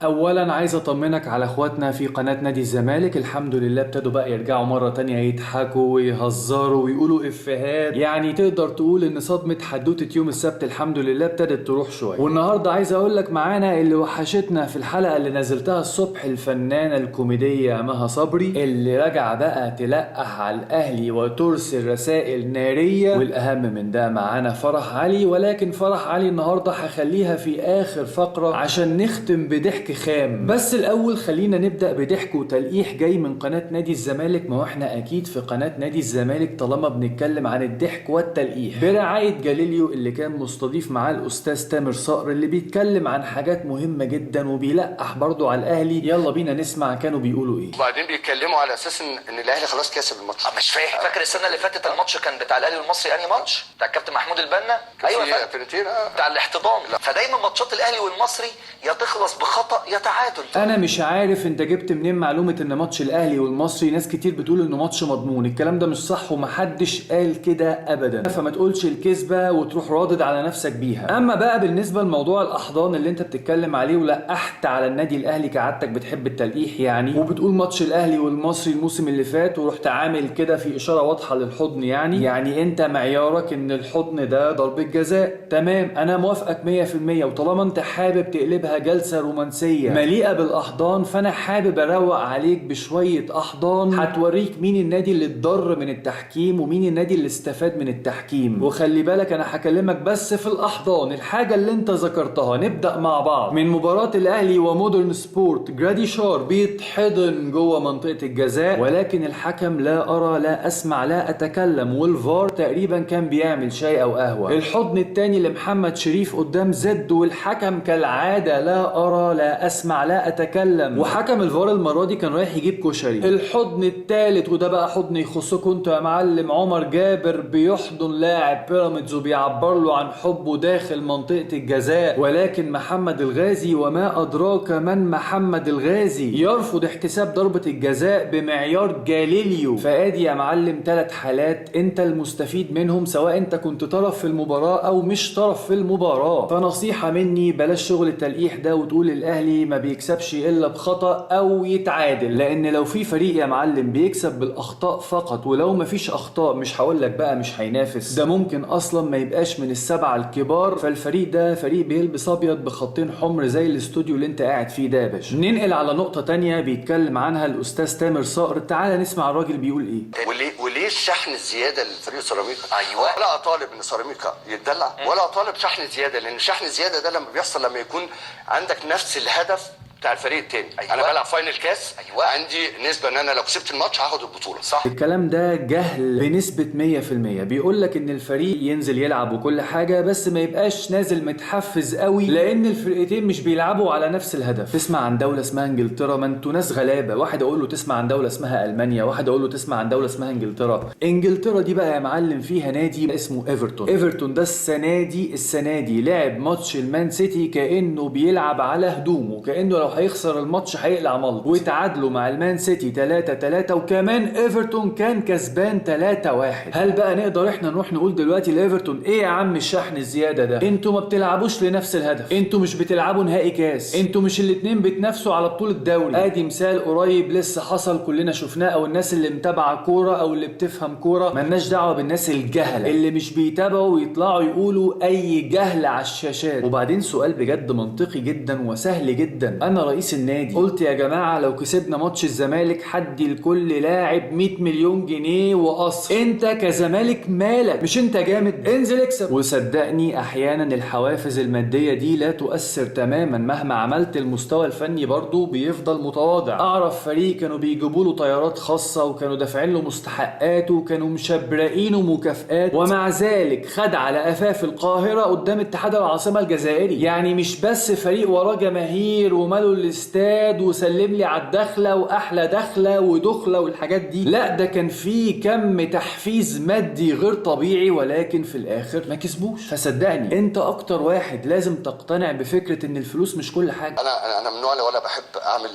اولا عايز اطمنك على اخواتنا في قناة نادي الزمالك، الحمد لله ابتدوا بقى يرجعوا مرة تانية يضحكوا ويهزروا ويقولوا افيهات، يعني تقدر تقول ان صدمة حدوتة يوم السبت الحمد لله ابتدت تروح شوية. والنهاردة عايز اقول لك معانا اللي وحشتنا في الحلقة اللي نزلتها الصبح، الفنانة الكوميدية مها صبري اللي راجعة بقى تلقح على الاهلي وترسل رسائل نارية، والاهم من ده معانا فرح علي، ولكن فرح علي النهاردة هخليها في اخر فقرة عشان نختم بضحك خام. بس الاول خلينا نبدا بضحك وتلقيح جاي من قناه نادي الزمالك، ما هو احنا اكيد في قناه نادي الزمالك طالما بنتكلم عن الضحك والتلقيح، برعايه جاليليو اللي كان مستضيف معاه الاستاذ تامر صقر اللي بيتكلم عن حاجات مهمه جدا وبيلقح برضه على الاهلي. يلا بينا نسمع كانوا بيقولوا ايه. وبعدين بيتكلموا على اساس ان الاهلي خلاص كسب الماتش. مش فاهم. فاكر السنه اللي فاتت الماتش كان بتاع الاهلي والمصري، انهي ماتش؟ بتاع الكابتن محمود البنا. ايوه فيرنتينا بتاع الاحتضان. فدايما ماتشات الاهلي والمصري يا تخلص بخطا يا تعادل. انا مش عارف انت جبت منين معلومه ان ماتش الاهلي والمصري، ناس كتير بتقول انه ماتش مضمون، الكلام ده مش صح ومحدش قال كده ابدا، فما تقولش الكذبه وتروح رادد على نفسك بيها. اما بقى بالنسبه لموضوع الاحضان اللي انت بتتكلم عليه ولقحت على النادي الاهلي كعادتك بتحب التلقيح يعني، وبتقول ماتش الاهلي والمصري الموسم اللي فات ورحت عامل كده في اشاره واضحه للحضن، يعني انت معيارك ان الحضن ده ضربه جزاء. تمام، انا موافقك 100%، وطالما انت حابب تقلبها جلسه رومانسيه مليئه بالاحضان فانا حابب اروق عليك بشويه احضان هتوريك مين النادي اللي اتضر من التحكيم ومين النادي اللي استفاد من التحكيم. وخلي بالك انا هكلمك بس في الاحضان، الحاجه اللي انت ذكرتها. نبدا مع بعض من مباراه الاهلي ومودرن سبورت، جراديشار بيتحضن جوه منطقه الجزاء ولكن الحكم لا ارى لا اسمع لا اتكلم، والفار تقريبا كان بيعمل شاي او قهوه. الحضن الثاني لمحمد شريف قدام زد والحكم كالعاده لا ارى لا اسمع لا اتكلم، وحكم الفار المره دي كان رايح يجيب كشري. الحضن الثالث وده بقى حضن يخصكم انتوا يا معلم، عمر جابر بيحضن لاعب بيراميدز وبيعبر له عن حبه داخل منطقه الجزاء، ولكن محمد الغازي وما ادراك من محمد الغازي يرفض احتساب ضربه الجزاء بمعيار جاليليو. فادي يا معلم 3 حالات انت المستفيد منهم، سواء انت كنت طرف في المباراه او مش طرف في المباراه. فنصيحه مني بلاش شغل التلقيح ده وتقول الاهلي ما بيكسبش الا بخطأ او يتعادل، لان لو في فريق يا معلم بيكسب بالاخطاء فقط ولو ما فيش اخطاء مش هقول لك بقى مش هينافس، ده ممكن اصلا ما يبقاش من السبعه الكبار. فالفريق ده فريق بيلبس ابيض بخطين حمر زي الاستوديو اللي انت قاعد فيه ده يا باشا. ننقل على نقطه تانية بيتكلم عنها الاستاذ تامر صقر، تعالى نسمع الراجل بيقول ايه. وليه الشحن الزياده لفريق سيراميكا؟ ايوه، ولا اطالب ان سيراميكا يتدلع ولا اطالب شحن زياده، لان الشحن الزياده ده لما بيحصل لما يكون عندك نفس الهدف بتاع الفريق التاني. أيوة. انا بلعب فاينل كاس، أيوة. عندي نسبه ان انا لو كسبت الماتش هاخد البطوله، صح؟ الكلام ده جهل بنسبة 100%. بيقول لك ان الفريق ينزل يلعب وكل حاجة بس ما يبقاش نازل متحفز قوي، لان الفرقتين مش بيلعبوا على نفس الهدف. تسمع عن دولة اسمها انجلترا؟ ما انتوا ناس غلابة، واحد اقول له تسمع عن دولة اسمها المانيا، واحد اقول له تسمع عن دولة اسمها انجلترا. انجلترا دي بقى يا معلم فيها نادي اسمه ايفرتون. ايفرتون ده السنة دي لعب ماتش المان سيتي كأنه بيلعب على هدومه، كأنه لو هيخسر الماتش هيقلع ملط، وتعادلوا مع المان سيتي 3-3، وكمان ايفرتون كان كسبان 3-1. هل بقى نقدر احنا نروح نقول دلوقتي لايفرتون ايه يا عم الشحن الزياده ده؟ انتوا ما بتلعبوش لنفس الهدف، انتوا مش بتلعبوا نهائي كاس، انتوا مش الاتنين بتنافسوا على بطوله الدوري. ادي مثال قريب لسه حصل كلنا شفناه، او الناس اللي متابعه كوره او اللي بتفهم كوره. مالناش دعوه بالناس الجهله اللي مش بيتابعوا ويطلعوا يقولوا اي جهل على الشاشات. وبعدين سؤال بجد منطقي جدا وسهل جدا، انا رئيس النادي قلت يا جماعه لو كسبنا ماتش الزمالك حدي لكل لاعب 100 مليون جنيه وقصر، انت كزمالك مالك؟ مش انت جامد؟ انزل اكسب. وصدقني احيانا الحوافز الماديه دي لا تؤثر تماما مهما عملت، المستوى الفني برضو بيفضل متواضع. اعرف فريق كانوا بيجيبوا له طيارات خاصه وكانوا دافعين له مستحقاته وكانوا مشبرقينه مكافآت، ومع ذلك خد على قفاه القاهره قدام اتحاد العاصمه الجزائري. يعني مش بس فريق وراه جماهير وماله الاستاد وسلم لي على الدخله واحلى دخله ودخله والحاجات دي، لا ده كان في كم تحفيز مادي غير طبيعي، ولكن في الاخر ما كسبوش. فصدقني انت اكتر واحد لازم تقتنع بفكره ان الفلوس مش كل حاجه. انا من النوع اللي ولا بحب اعمل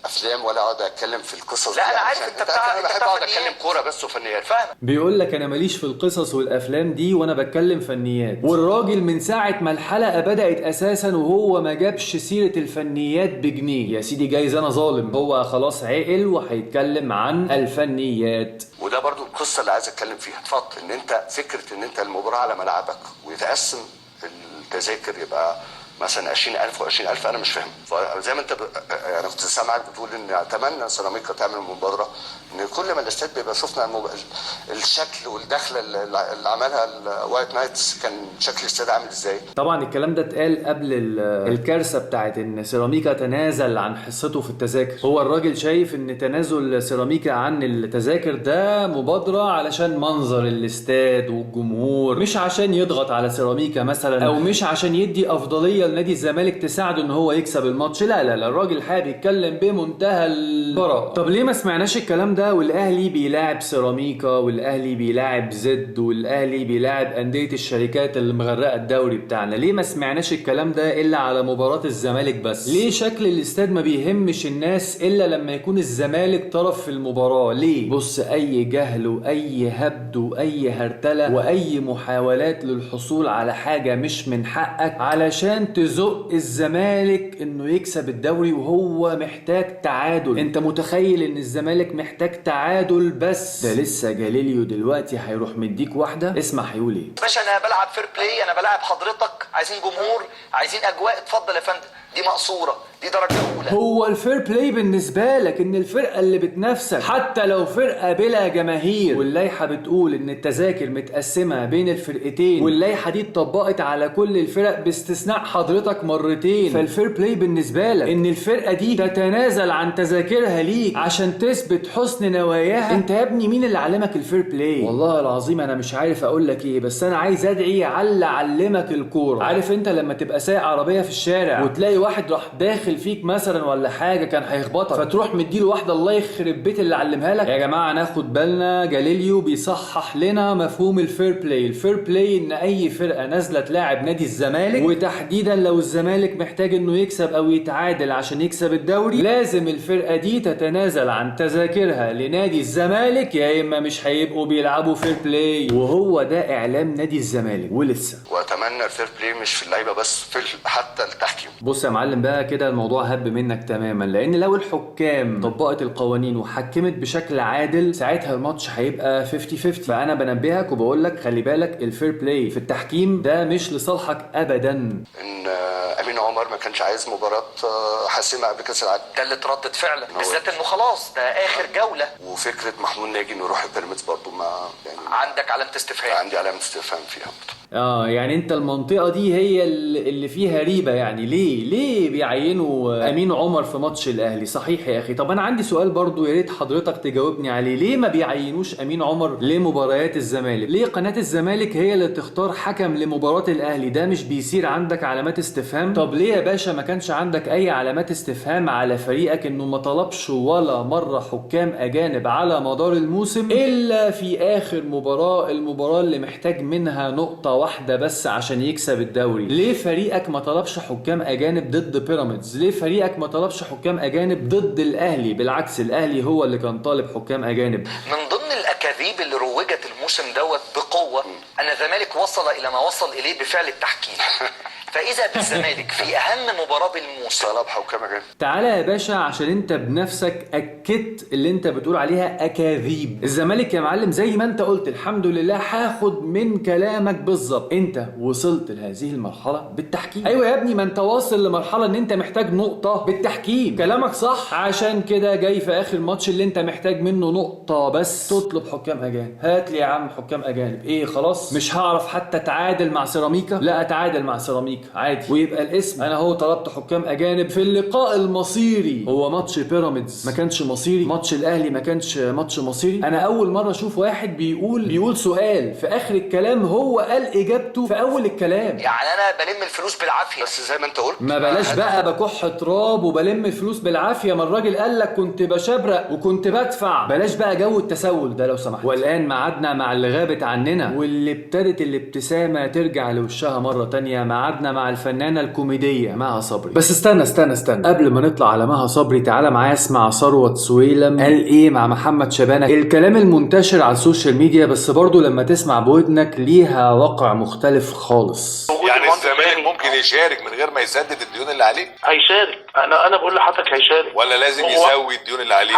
افلام ولا اقعد اتكلم في القصص. لا انا عارف انت بتاع، انا بحب اقعد اتكلم كوره بس وفنيات. فاهم؟ بيقول لك انا ماليش في القصص والافلام دي وانا بتكلم فنيات، والراجل من ساعه ما الحلقه بدات اساسا وهو ما جابش سيره الفنيات فنيات بجنيه. يا سيدي جايز انا ظالم، هو خلاص عقل وهيتكلم عن الفنيات. وده برضو القصه اللي عايز اتكلم فيها. اتفضل. ان انت فكره ان انت المباراه على ملعبك ويتقسم التذاكر يبقى مثلا 20,000 و20,000، انا مش فاهم. فزي ما انت انا كنت سامعك بتقول ان اتمنى سيراميكا تعمل مبادره ان كل ما الاستاد بيبقى شفنا الشكل والدخله اللي عملها الوايت نايتس، كان شكل الاستاد عامل ازاي. طبعا الكلام ده اتقال قبل الكارثه بتاعت ان سيراميكا تنازل عن حصته في التذاكر. هو الراجل شايف ان تنازل سيراميكا عن التذاكر ده مبادره علشان منظر الاستاد والجمهور، مش عشان يضغط على سيراميكا مثلا، او مش عشان يدي افضليه لنادي الزمالك تساعده ان هو يكسب الماتش. لا لا لا، الراجل حابب يتكلم بمنتهى البراءه. طب ليه ما سمعناش الكلام ده والاهلي بيلاعب سيراميكا والاهلي بيلاعب زد والاهلي بيلاعب انديه الشركات اللي مغرقه الدوري بتاعنا؟ ليه ما سمعناش الكلام ده الا على مباراه الزمالك بس؟ ليه شكل الاستاد ما بيهمش الناس الا لما يكون الزمالك طرف في المباراه؟ ليه؟ بص، اي جهل واي هبد واي هرتله واي محاولات للحصول على حاجه مش من حقك علشان تزق الزمالك انه يكسب الدوري وهو محتاج تعادل. انت متخيل ان الزمالك محتاج تعادل بس؟ ده لسه جاليليو دلوقتي هيروح مديك واحده. اسمع هيقول ايه. باشا انا بلعب فير بلاي، انا بلعب حضرتك، عايزين جمهور، عايزين اجواء، اتفضل يا فندم، دي مقصوره، دي درجه اولى. هو الفير بلاي بالنسبه لك ان الفرقه اللي بتنافسك حتى لو فرقه بلا جماهير، واللائحه بتقول ان التذاكر متقسمه بين الفرقتين، واللائحه دي اتطبقت على كل الفرق باستثناء حضرتك مرتين، فالفير بلاي بالنسبه لك ان الفرقه دي تتنازل عن تذاكرها ليك عشان تثبت حسن نواياها. انت يا ابني مين اللي علمك الفير بلاي؟ والله العظيم انا مش عارف اقول لك ايه، بس انا عايز ادعي على علمك الكوره. عارف انت لما تبقى سايق عربيه في الشارع وتلاقي واحد راح داخل فيك مثلا ولا حاجه كان هيخبطك، فتروح مديله واحده الله يخرب بيت اللي علمها لك؟ يا جماعه ناخد بالنا، جاليليو بيصحح لنا مفهوم الفير بلاي. الفير بلاي ان اي فرقه نازله تلاعب نادي الزمالك، وتحديدا لو الزمالك محتاج انه يكسب او يتعادل عشان يكسب الدوري، لازم الفرقه دي تتنازل عن تذاكرها لنادي الزمالك، يا اما مش هيبقوا بيلعبوا فير بلاي. وهو ده اعلام نادي الزمالك ولسه. واتمنى الفير بلاي مش في اللعيبه بس، في حتى التحكيم. بص يا معلم بقى كده الموضوع هب منك تماما، لان لو الحكام طبقت القوانين وحكمت بشكل عادل ساعتها الماتش هيبقى 50-50. فانا بنبهك وبقول لك خلي بالك، الفير بلاي في التحكيم ده مش لصالحك ابدا. ان امين عمر ما كانش عايز مباراه حاسمه قبل كاس العالم، ده اللي اتردد فعلا، بالذات انه خلاص ده اخر جوله. وفكره محمود ناجي انه يروح بيراميدز برضه ما يعني عندك علامه استفهام. عندي علامه استفهام فيها. يعني انت المنطقه دي هي اللي فيها ريبه. يعني ليه بيعينوا امين عمر في ماتش الاهلي؟ صحيح يا اخي. طب انا عندي سؤال برضو يا ريت حضرتك تجاوبني عليه. ليه ما بيعينوش امين عمر لمباريات الزمالك؟ ليه قناه الزمالك هي اللي تختار حكم لمباراه الاهلي؟ ده مش بيصير عندك علامات استفهام؟ طب ليه يا باشا ما كانش عندك اي علامات استفهام على فريقك انه ما طلبش ولا مره حكام اجانب على مدار الموسم الا في اخر مباراه، المباراه اللي محتاج منها نقطه واحده بس عشان يكسب الدوري؟ ليه فريقك ما طلبش حكام اجانب ضد بيراميدز؟ ليه فريقك ما طلبش حكام اجانب ضد الاهلي؟ بالعكس الاهلي هو اللي كان طالب حكام اجانب. من ضمن الاكاذيب اللي روجت الموسم دوت بقوه ان الزمالك وصل الى ما وصل اليه بفعل التحكيم. فاذا بالزمالك في اهم مباراه بالموسم طلب حكام اجانب. تعالى يا باشا عشان انت بنفسك اكدت اللي انت بتقول عليها اكاذيب. الزمالك يا معلم زي ما انت قلت الحمد لله، هاخد من كلامك بالظبط، انت وصلت لهذه المرحله بالتحكيم. ايوه يا ابني، ما انت واصل لمرحله ان انت محتاج نقطه بالتحكيم. كلامك صح، عشان كده جاي في اخر ماتش اللي انت محتاج منه نقطه بس تطلب حكام اجانب. هات لي يا عم حكام اجانب. ايه خلاص مش هعرف حتى اتعادل مع سيراميكا؟ لا اتعادل مع سيراميكا عادي ويبقى الاسم انا هو طلبت حكام اجانب في اللقاء المصيري. هو ماتش بيراميدز ما كانش مصيري؟ ماتش الاهلي ما كانش ماتش مصيري؟ انا اول مره اشوف واحد بيقول سؤال في اخر الكلام هو قال اجابته في اول الكلام. يعني انا بلم الفلوس بالعافيه. بس زي ما انت قلت ما بلاش بقى بكح تراب وبلم الفلوس بالعافيه، ما الراجل قال لك كنت بشبرق وكنت بدفع. بلاش بقى جو التسول ده لو سمحت. والان ميعادنا مع اللي غابت عننا واللي ابتدت الابتسامه ترجع لوشها مره تانية، ميعادنا مع الفنانه الكوميديه مها صبري. بس استنى قبل ما نطلع على مها صبري تعالى معايا اسمع ثروت سويلم قال ايه مع محمد شبانه. الكلام المنتشر على السوشيال ميديا بس برضو لما تسمع بودنك ليها واقع مختلف خالص. يعني الزمالك الزمالك ممكن يشارك من غير ما يسدد الديون اللي عليه؟ هيشارك. انا بقول لحضرتك هيشارك، ولا لازم يسوي الديون اللي عليه؟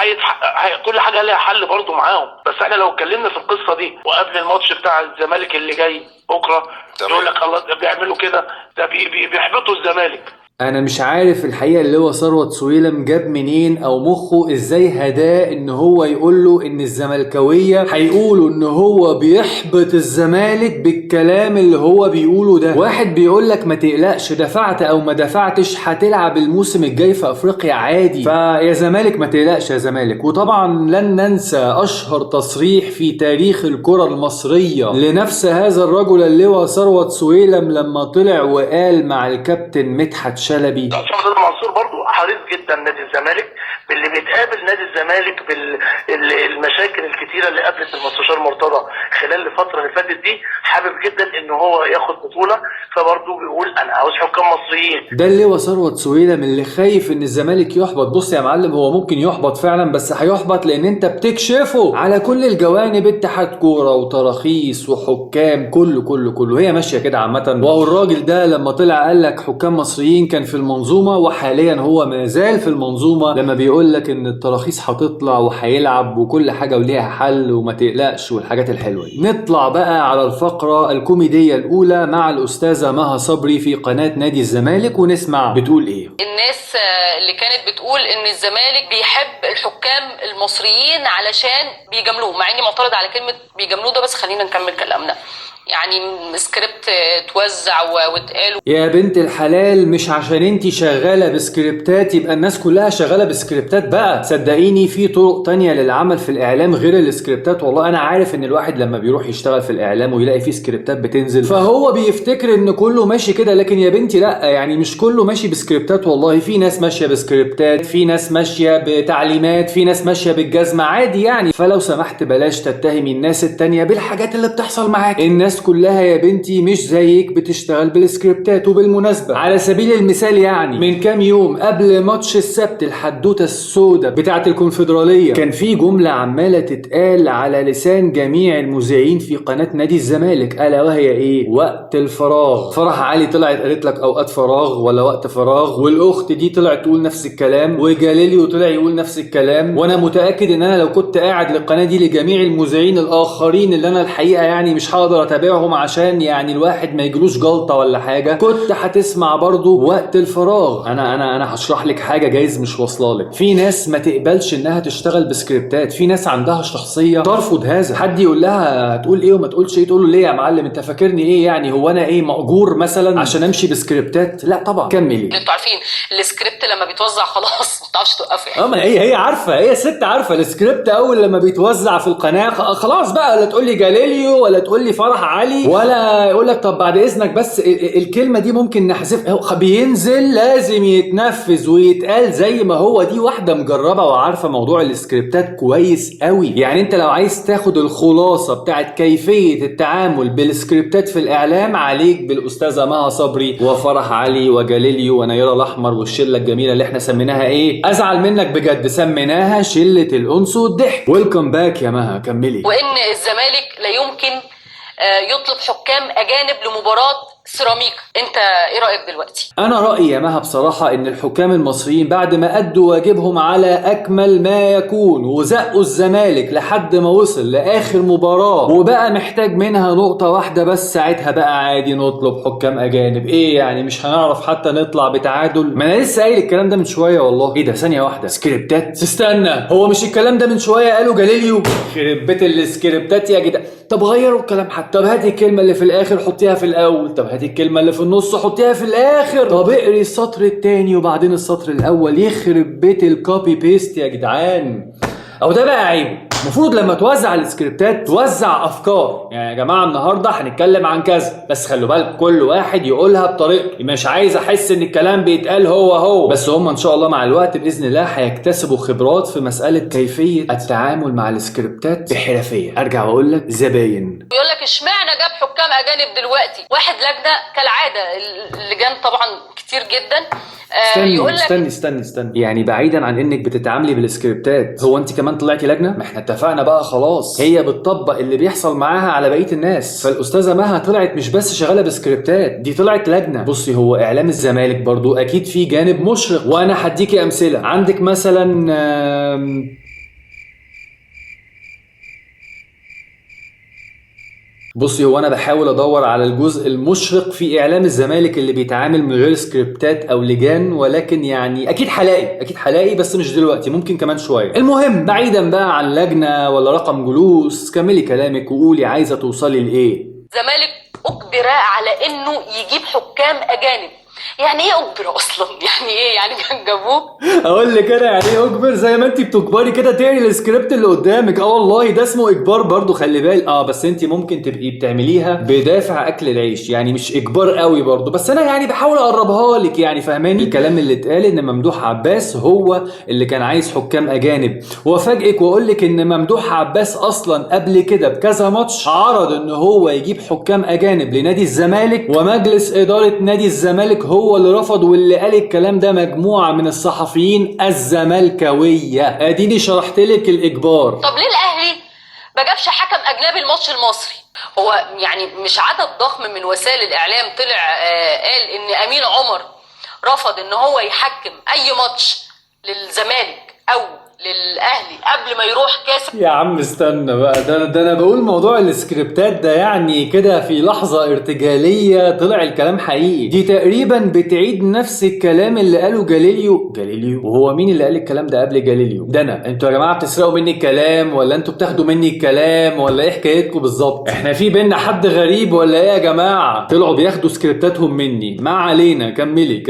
كل حاجه ليها حل برضه معاهم. بس احنا لو اتكلمنا في القصه دي وقبل الماتش بتاع الزمالك اللي جاي بكره، يقول لك الله بيعملوا كده، ده بيحبطوا الزمالك. انا مش عارف الحقيقه اللي هو ثروت سويلم جاب منين او مخه ازاي هداه ان هو يقول له ان الزملكاويه هيقولوا ان هو بيحبط الزمالك بالكلام اللي هو بيقوله ده. واحد بيقول لك ما تقلقش، دفعت او ما دفعتش هتلعب الموسم الجاي في افريقيا عادي، فيا زمالك ما تقلقش يا زمالك. وطبعا لن ننسى اشهر تصريح في تاريخ الكره المصريه لنفس هذا الرجل اللي هو ثروت سويلم لما طلع وقال مع الكابتن مدحت شلبي. عصام منصور برضو حريص جدا نادي الزمالك باللي بيتقابل نادي الزمالك بالمشاكل الكتيره اللي قابلت المستشار مرتضى خلال الفتره اللي فاتت دي، حابب جدا ان هو ياخد بطوله، فبرضو بيقول انا عاوز حكام مصريين. ده اللي هو ثروت سويلم اللي خايف ان الزمالك يحبط. بص يا معلم، هو ممكن يحبط فعلا، بس هيحبط لان انت بتكشفه على كل الجوانب، اتحاد كوره وتراخيص وحكام، كله هي ماشيه كده عامه. وهو الراجل ده لما طلع قال لك حكام مصريين كان في المنظومه، وحاليا هو ما زال في المنظومه لما بيقول لك ان التراخيص هتطلع وهيلعب وكل حاجه وليها حل وما تقلقش والحاجات الحلوه دي. نطلع بقى على الفقره الكوميديه الاولى مع الاستاذه مها صبري في قناه نادي الزمالك، ونسمع بتقول ايه. الناس اللي كانت بتقول ان الزمالك بيحب الحكام المصريين علشان بيجاملوه، مع اني معترض على كلمه بيجاملوه ده، بس خلينا نكمل كلامنا. يعني سكريبت توزع واتقال. يا بنت الحلال، مش عشان انتي شغالة بسكريبتات يبقى الناس كلها شغالة بسكريبتات بقى. صدقيني في طرق تانية للعمل في الاعلام غير السكريبتات. والله انا عارف ان الواحد لما بيروح يشتغل في الاعلام ويلاقي فيه سكريبتات بتنزل فهو بيفتكر ان كله ماشي كده، لكن يا بنتي لا، يعني مش كله ماشي بسكريبتات. والله في ناس ماشية بسكريبتات، في ناس ماشية بتعليمات، في ناس ماشية بالجزمة عادي يعني. فلو سمحت بلاش تتهمي الناس التانية بالحاجات اللي بتحصل معاك. الناس كلها يا بنتي مش زيك بتشتغل بالسكريبتات. وبالمناسبة على سبيل المثال يعني من كام يوم قبل ماتش السبت الحدوتة السوداء بتاعة الكونفدرالية كان في جملة عمالة تتقال على لسان جميع المذيعين في قناة نادي الزمالك، ألا وهي ايه؟ وقت الفراغ. فرح علي طلعت قالت لك اوقات فراغ ولا وقت فراغ، والاخت دي طلعت تقول نفس الكلام، وجاليليو طلع يقول نفس الكلام. وانا متأكد ان انا لو كنت قاعد للقناة دي لجميع المذيعين الاخرين اللي انا الحقيقة يعني مش هقدر اتابعهم عشان يعني الواحد ما يجلوش جلطة ولا حاجة، كنت هتسمع برضو وقت الفراغ. انا هشرح لك حاجة جايز مش واصله لك. في ناس ما تقبلش انها تشتغل بسكريبتات، في ناس عندها شخصية ترفض هذا. حد يقول لها تقول ايه وما تقولش ايه، تقول له ليه يا معلم انت فاكرني ايه يعني؟ هو انا ايه مأجور مثلا عشان امشي بسكريبتات؟ لا طبعا. كملي. انتوا عارفين السكريبت لما بيتوزع خلاص ما تعرفش توقفه يعني. ما هي عارفه، هي ست عارفه السكريبت اول لما بيتوزع في القناه خلاص بقى، لا تقول لي جاليليو ولا تقول لي فرح علي ولا يقول لك طب بعد اذنك بس الكلمه دي ممكن نحذفها. بينزل لازم يتنفذ ويتقال زي ما هو. دي واحده مجربه وعارفه موضوع السكريبتات كويس قوي. يعني انت لو عايز تاخد الخلاصه بتاعت كيفيه التعامل بالسكريبتات في الاعلام عليك بالاستاذه مها صبري وفرح علي وجاليليو ونيره الاحمر والشله الجميله اللي احنا سميناها ايه؟ ازعل منك بجد، سميناها شله الانس والضحك. ويلكم باك يا مها، كملي. وان الزمالك لا يمكن يطلب حكام اجانب لمباراه سيراميكا. انت ايه رايك دلوقتي؟ انا رايي يا مها بصراحه ان الحكام المصريين بعد ما ادوا واجبهم على اكمل ما يكون وزقوا الزمالك لحد ما وصل لاخر مباراه وبقى محتاج منها نقطه واحده بس، ساعتها بقى عادي نطلب حكام اجانب. ايه يعني مش هنعرف حتى نطلع بتعادل؟ ما انا لسه قايل الكلام ده من شويه. والله ايه ده؟ ثانيه واحده، سكريبتات؟ استنى، هو مش الكلام ده من شويه قالوا جاليليو؟ خرب بيت السكريبتات يا جدع. طب غيروا الكلام حتى. طب هاتي الكلمه اللي في الاخر حطيها في الاول. طب هاتي الكلمه اللي في النص حطيها في الاخر. طب اقري السطر التاني وبعدين السطر الاول. يخرب بيت الكوبي بيست يا جدعان. او ده بقى عيب. المفروض لما توزع السكريبتات توزع افكار. يعني يا جماعه النهارده هنتكلم عن كذا، بس خلوا بالك كل واحد يقولها بطريقته. مش عايز احس ان الكلام بيتقال هو بس. هم ان شاء الله مع الوقت باذن الله هيكتسبوا خبرات في مساله كيفيه التعامل مع السكريبتات بحرفيه. ارجع واقول لك زباين يقول لك اشمعنى جاب حكام اجانب دلوقتي؟ واحد لجنه كالعاده، اللجان طبعا كتير كتير جدا. استني يعني بعيدا عن انك بتتعاملي بالسكريبتات، هو انت كمان طلعتي لجنه؟ ما احنا اتفقنا بقى خلاص، هي بتطبق اللي بيحصل معاها على بقيه الناس. فالاستاذه مها طلعت مش بس شغاله بسكريبتات، دي طلعت لجنه. بصي، هو اعلام الزمالك برضو اكيد في جانب مشرق، وانا هديكي امثله. عندك مثلا بصي، هو انا بحاول ادور على الجزء المشرق في اعلام الزمالك اللي بيتعامل من غير سكريبتات او لجان، ولكن يعني اكيد هلاقي بس مش دلوقتي، ممكن كمان شويه. المهم، بعيدا بقى عن لجنه ولا رقم جلوس، كملي كلامك وقولي عايزه توصلي لايه. الزمالك اجبر على انه يجيب حكام اجانب. يعني ايه اجبر اصلا؟ يعني ايه يعني جابوه؟ اقول لك انا يعني ايه اجبر؟ زي ما انت بتجبري كده تقري السكريبت اللي قدامك. والله ده اسمه اجبار برضو، خلي بالك. بس انت ممكن تبقي بتعمليها بدافع اكل العيش، يعني مش اجبار قوي برضو، بس انا يعني بحاول اقربها لك، يعني فاهماني. الكلام اللي اتقال ان ممدوح عباس هو اللي كان عايز حكام اجانب، وافاجئك واقول لك ان ممدوح عباس اصلا قبل كده بكذا ماتش عرض ان هو يجيب حكام اجانب لنادي الزمالك، ومجلس اداره نادي الزمالك هو اللي رفض. واللي قال الكلام ده مجموعه من الصحفيين الزملكاويه. اديني شرحت لك الاجبار. طب ليه الاهلي ما جابش حكم اجنبي الماتش المصري؟ هو يعني مش عدد ضخم من وسائل الاعلام طلع قال ان امين عمر رفض ان هو يحكم اي ماتش للزمالك او للاهلي قبل ما يروح كاس؟ يا عم استنى بقى، ده انا بقول موضوع السكريبتات ده يعني كده في لحظه ارتجاليه طلع الكلام حقيقي. دي تقريبا بتعيد نفس الكلام اللي قاله جاليليو. وهو مين اللي قال الكلام ده قبل جاليليو؟ ده انا. انتوا يا جماعه بتسرقوا مني الكلام ولا انتوا بتاخدوا مني الكلام ولا ايه حكايتكم بالظبط؟ احنا في بينا حد غريب ولا ايه يا جماعه؟ طلعوا بياخدوا سكريبتاتهم مني. ما علينا، كملي.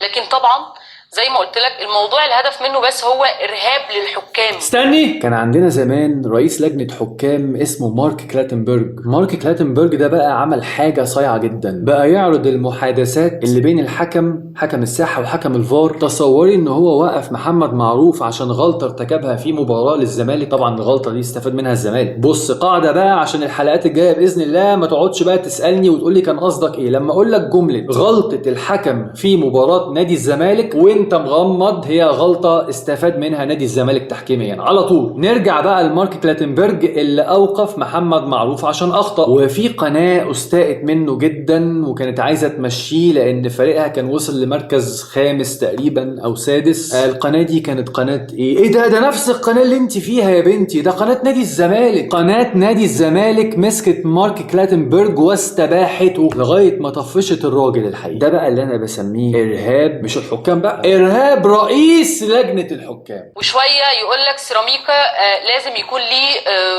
لكن طبعا زي ما قلت لك الموضوع الهدف منه بس هو ارهاب للحكام. استني، كان عندنا زمان رئيس لجنة حكام اسمه مارك كلاتنبرج ده بقى عمل حاجة صايعة جدا، بقى يعرض المحادثات اللي بين حكم الساحة وحكم الفار. تصوري ان هو وقف محمد معروف عشان غلطة ارتكبها في مباراة للزمالك. طبعا الغلطة دي استفاد منها الزمالك. بص، قاعدة بقى عشان الحلقات الجاية بإذن الله ما تقعدش بقى تسألني وتقولي كان قصدك ايه لما اقول لك جملة غلطة الحكم في مباراة نادي الزمالك وانت مغمض هي غلطة استفاد منها نادي الزمالك تحكيميا على طول. نرجع بقى لمارك كلاتنبرج اللي اوقف محمد معروف عشان اخطأ، وفي قناة استاءت منه جدا وكانت عايزة تمشيه لان فريقها كان وصل لمركز خامس تقريبا او سادس. القناة دي كانت قناة ايه ده نفس القناة اللي انت فيها يا بنتي، ده قناة نادي الزمالك. قناة نادي الزمالك مسكت مارك كلاتنبرج واستباحته لغاية ما طفشت الراجل الحقيقي. ده بقى اللي انا بسميه ارهاب، مش الحكام بقى، ارهاب رئيس لجنة الحكام. وشوية يقول لك سيراميكا لازم يكون ليه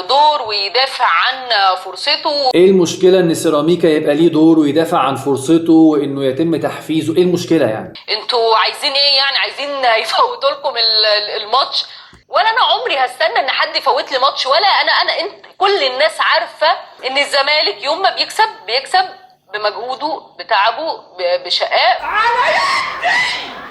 دور ويدافع عن فرصته. ايه المشكلة ان سيراميكا يبقى ليه دور ويدافع عن فرصته وانه يتم تحفيزه؟ ايه المشكلة يعني؟ انتوا عايزين ايه يعني؟ عايزين يفوتوا لكم الماتش؟ ولا انا عمري هستنى ان حد يفوت لي ماتش، ولا انت كل الناس عارفة ان الزمالك يوم ما بيكسب بمجهوده بتعبه بشقاء.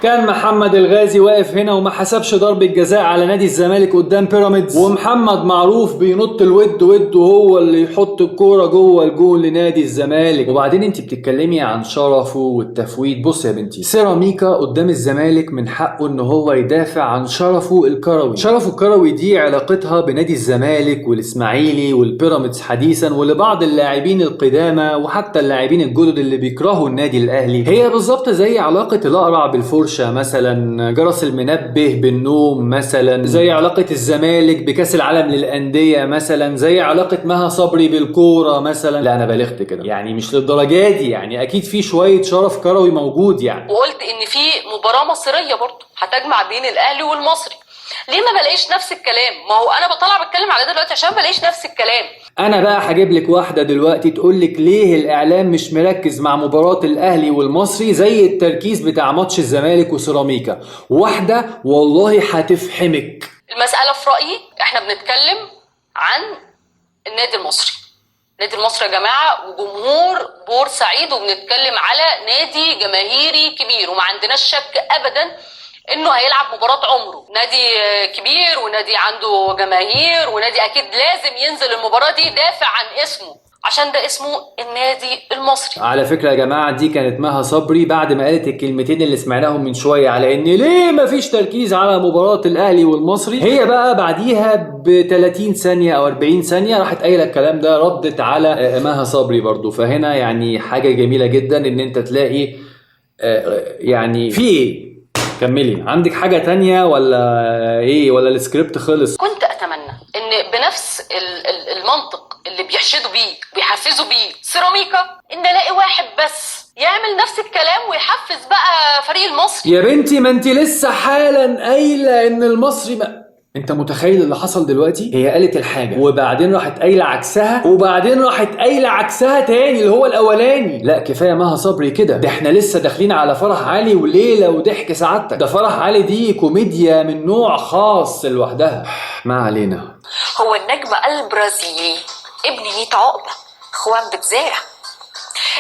كان محمد الغازي واقف هنا وما حسبش ضربة جزاء على نادي الزمالك قدام بيراميدز، ومحمد معروف بينط الود وهو اللي يحط الكورة جوه الجول لنادي الزمالك. وبعدين انت بتتكلمي عن شرفه والتفويت. بص يا بنتي، سيراميكا قدام الزمالك من حقه ان هو يدافع عن شرفه الكروي. شرفه الكروي دي علاقتها بنادي الزمالك والاسماعيلي والبيراميدز حديثا ولبعض اللاعبين القدامى وحتى اللاعبين الجدد اللي بيكرهوا النادي الاهلي. هي بالظبط زي علاقة الاقرع بالفرشة مثلا، جرس المنبه بالنوم مثلا، زي علاقة الزمالك بكاس العالم للأندية مثلا، زي علاقة مها صبري بالكورة مثلا. لا انا بالغت كده يعني، مش للدرجة دي يعني، اكيد في شوية شرف كروي موجود يعني. وقلت ان في مباراة مصرية برضه هتجمع بين الاهلي والمصري. ليه ما بلاقيش نفس الكلام؟ ما هو انا بتكلم على ده دلوقتي عشان ما بلاقيش نفس الكلام. انا بقى هجيب لك واحده دلوقتي تقول لك ليه الاعلام مش مركز مع مباراه الاهلي والمصري زي التركيز بتاع ماتش الزمالك وسيراميكا. واحده والله هتفحمك. المساله في رايي احنا بنتكلم عن النادي المصري. النادي المصري يا جماعه وجمهور بورسعيد، وبنتكلم على نادي جماهيري كبير، وما عندناش شك ابدا انه هيلعب مباراة عمره. نادي كبير ونادي عنده جماهير ونادي اكيد لازم ينزل المباراة دي دافع عن اسمه عشان ده اسمه النادي المصري. على فكرة يا جماعة دي كانت مها صبري بعد ما قالت الكلمتين اللي سمعناهم من شوية على ان ليه مفيش تركيز على مباراة الاهلي والمصري. هي بقى بعديها ب 30 ثانية او 40 ثانية راحت قايلة الكلام ده، ردت على مها صبري برضو. فهنا يعني حاجة جميلة جدا ان انت تلاقي يعني في ايه. كملي، عندك حاجة تانية ولا ايه، ولا السكريبت خلص؟ كنت اتمنى ان بنفس المنطق اللي بيحشدوا بيه ويحفزوا بيه سيراميكا ان الاقي واحد بس يعمل نفس الكلام ويحفز بقى فريق المصري. يا بنتي ما انت لسه حالا قايله ان المصري انت متخيل اللي حصل دلوقتي؟ هي قالت الحاجه وبعدين راحت قايله عكسها وبعدين راحت قايله عكسها تاني اللي هو الاولاني. لا كفايه مها صبري كده، ده احنا لسه داخلين على فرح علي وليله وضحك سعادتك. ده فرح علي دي كوميديا من نوع خاص لوحدها. ما علينا. هو النجم البرازيلي ابن 100 عقبه خوان بتزارع.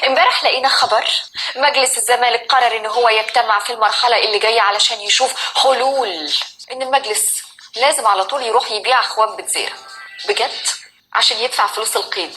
امبارح لقينا خبر مجلس الزمالك قرر ان هو يجتمع في المرحله اللي جايه علشان يشوف حلول، ان المجلس لازم على طول يروح يبيع اخوان بتزيرة بجد عشان يدفع فلوس القيد.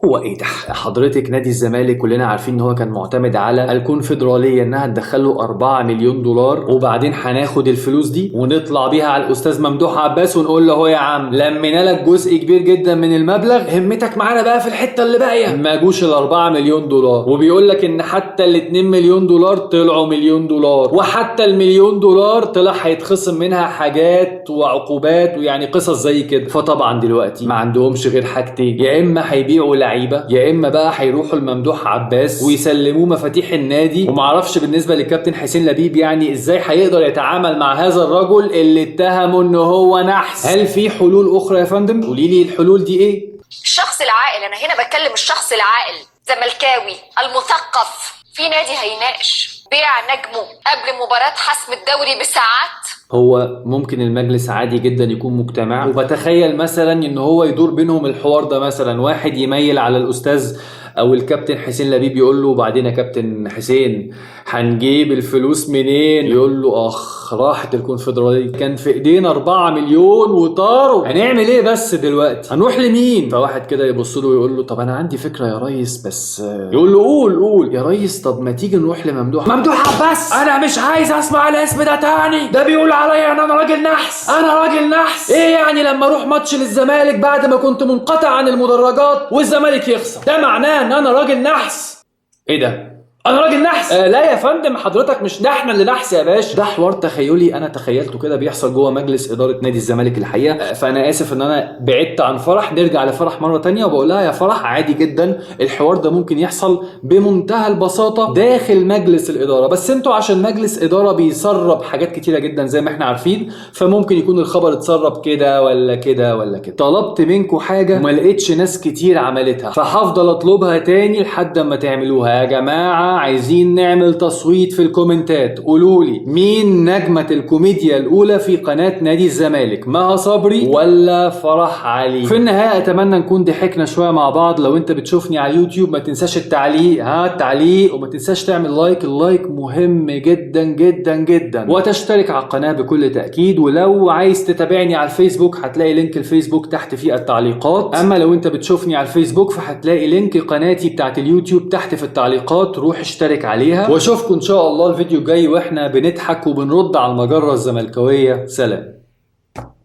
هو ايه ده؟ حضرتك نادي الزمالك كلنا عارفين ان هو كان معتمد على الكونفدرالية انها تدخله 4 مليون دولار، وبعدين هناخد الفلوس دي ونطلع بيها على الاستاذ ممدوح عباس ونقول له هو يا عم لمينا لك جزء كبير جدا من المبلغ، همتك معانا بقى في الحتة اللي باقية. ما جوش ال4 مليون دولار، وبيقول لك ان حتى ال2 مليون دولار طلعوا مليون دولار، وحتى المليون دولار طلع هيتخصم منها حاجات وعقوبات ويعني قصص زي كده. فطبعا دلوقتي ما عندهمش غير حاجتين، يا اما هيبيعوا لعيبه، يا اما بقى هيروحوا لممدوح عباس ويسلموه مفاتيح النادي. ومعرفش بالنسبه للكابتن حسين لبيب يعني ازاي هيقدر يتعامل مع هذا الرجل اللي اتهمه ان هو نحس. هل في حلول اخرى يا فندم؟ قولي لي الحلول دي ايه؟ الشخص العاقل، انا هنا بتكلم الشخص العاقل زملكاوي المثقف في نادي هيناقش بيع نجمه قبل مباراة حسم الدوري بساعات. هو ممكن المجلس عادي جدا يكون مجتمع، وبتخيل مثلا ان هو يدور بينهم الحوار ده، مثلا واحد يميل على الاستاذ او الكابتن حسين لبيب يقول له وبعدين يا كابتن حسين هنجيب الفلوس منين؟ يقول له اخ راحت الكونفدرالية كان في ايدينا 4 مليون وطاروا، هنعمل ايه بس دلوقتي؟ هنروح لمين؟ فواحد كده يبص له ويقول له طب انا عندي فكرة يا ريس، بس يقول له قول يا ريس، طب ما تيجي نروح لممدوح عباس. انا مش عايز اسمع الاسم ده تاني، ده بيقول عليا ان انا راجل نحس. انا راجل نحس ايه يعني لما اروح ماتش للزمالك بعد ما كنت منقطع عن المدرجات والزمالك يخسر؟ ده معناه ان انا راجل نحس؟ ايه ده؟ انا راجل نحس؟ لا يا فندم حضرتك مش، ده احنا اللي نحس يا باشا. ده حوار تخيلي انا تخيلته كده بيحصل جوه مجلس اداره نادي الزمالك الحقيقه. فانا اسف ان انا بعدت عن فرح. نرجع لفرح مره تانية وبقول لها يا فرح عادي جدا الحوار ده ممكن يحصل بمنتهى البساطه داخل مجلس الاداره، بس انتوا عشان مجلس اداره بيسرب حاجات كتيره جدا زي ما احنا عارفين، فممكن يكون الخبر اتسرب كده ولا كده ولا كده. طلبت منكم حاجه وما لقيتش ناس كتير عملتها، فهفضل اطلبها تاني لحد ما تعملوها. يا جماعه عايزين نعمل تصويت في الكومنتات، قولوا لي مين نجمة الكوميديا الأولى في قناة نادي الزمالك، مها صبري ولا فرح علي؟ في النهاية أتمنى نكون ضحكنا شوية مع بعض. لو أنت بتشوفني على اليوتيوب ما تنساش التعليق وما تنساش تعمل لايك. اللايك مهم جدا جدا جدا، وتشترك على القناة بكل تأكيد. ولو عايز تتابعني على الفيسبوك هتلاقي لينك الفيسبوك تحت في التعليقات. أما لو أنت بتشوفني على الفيسبوك فهتلاقي لينك قناتي بتاعت اليوتيوب تحت في التعليقات، روح اشترك عليها. واشوفكم ان شاء الله الفيديو الجاي واحنا بنضحك وبنرد على المجرة الزملكاوية. سلام.